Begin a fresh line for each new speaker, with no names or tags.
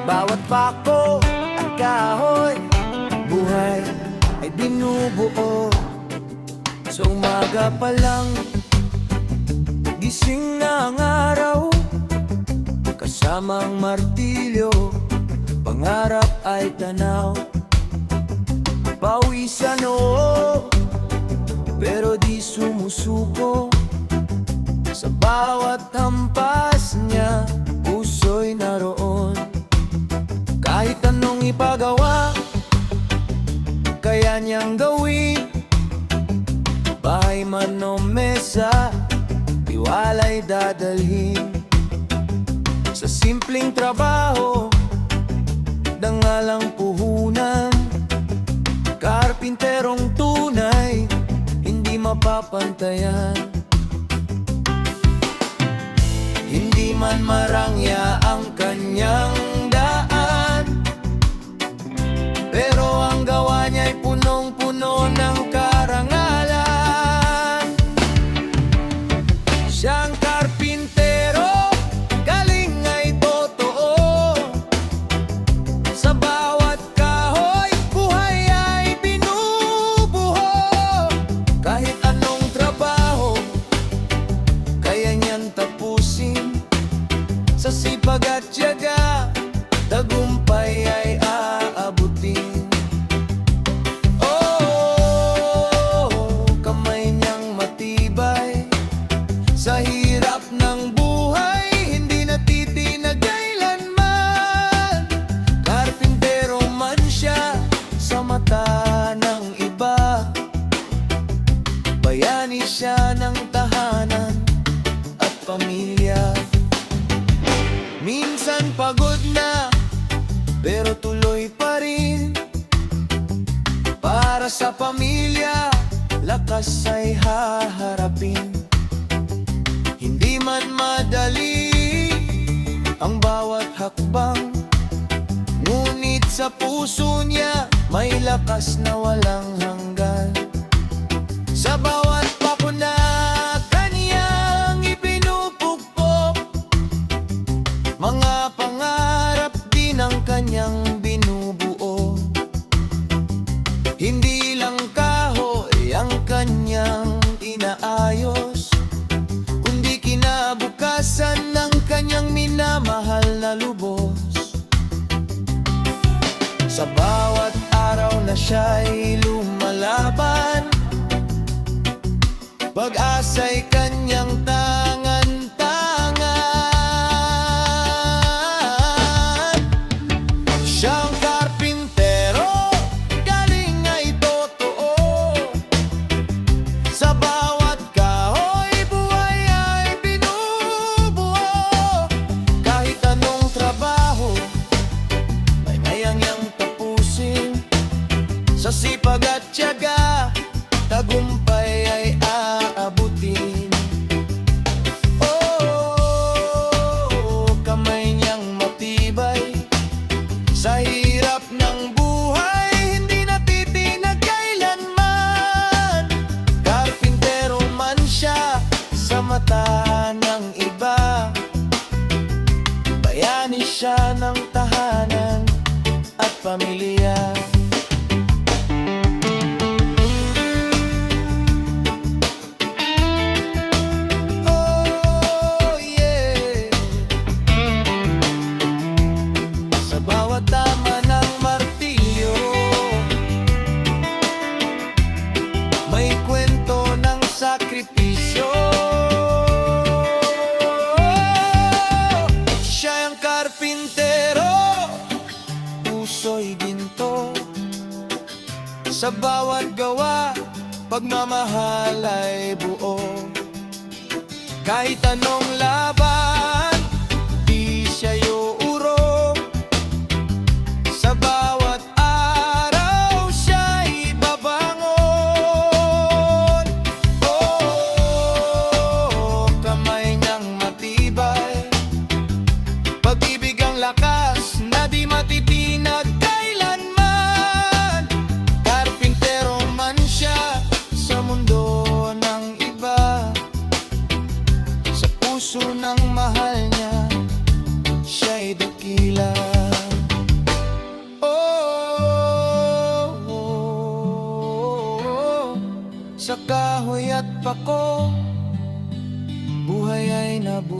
Bawat pako at kahoy, buhay ay binubuo. Sa umaga pa lang, gising na ang araw. Kasama ang martilyo, pangarap ay tanaw. Pawisan oo, pero di sumusuko. Sa bawat hampas niya, puso'y naroon. Kahit anong ipagawa, kaya niyang gawin. Bahay man o mesa, tiwala'y dadalhin. Sa simpleng trabaho, dangalang puhunan. Karpinterong tunay, hindi mapapantayan. Hindi man marangya ang kanyang daan, pero ang gawa niya'y punong-puno ng karangalan. Siyang karpintero, galing ay totoo. Sa bawat kahoy, buhay ay binubuo. Kahit anong trabaho, kaya niyang tapusin. Sa sipag at tiyaga, tagumpay ay aabutin. Oh, kamay niyang matibay. Sa hirap ng buhay, hindi natitinag kailanman. Karpintero man siya sa mata ng iba. Bayani siya ng tahanan at pamilya. Minsan pagod na, pero tuloy pa rin. Para sa pamilya, lakas ay haharapin. Hindi man madali ang bawat hakbang, ngunit sa puso niya may lakas na walang hanggan. Sa bawat pako na kanyang ipinupukpok, mga pangarap din ang kanyang binubuo. Hindi lang kahoy ang kanyang inaayos, kundi kinabukasan ng kanyang minamahal na lubos. Sa bawat araw na siya'y lumalaban, pag-asa'y kanyang tangan-tangan. Siyang karpintero, galing ay totoo. Sa bawat kahoy, buhay ay binubuo. Kahit anong trabaho, may mayang niyang tapusin. Sa sipag at tiyaga, tagumpay ay aabutin. Oh, kamay niyang matibay. Sa hirap ng buhay, hindi natitinag kailanman. Karpintero man siya sa mata ng iba. Bayani siya ng tahanan at pamilya. Tama ng martilyo, may kwento ng sakripisyo. Siya ang karpintero, puso'y ginto. Sa bawat gawa, pagmamahal ay buo. Kahit anong laban, di siya yuurong. Sa bawat araw siya'y babangon. Oh, kamay niyang matibay. Pag-ibig ang lakas na di matitinag kailanman. Karpintero man siya sa mundo ng iba. Sa puso ng mahal niya, siya'y dakila. Sa kahoy at pako, buhay ay nabuhay.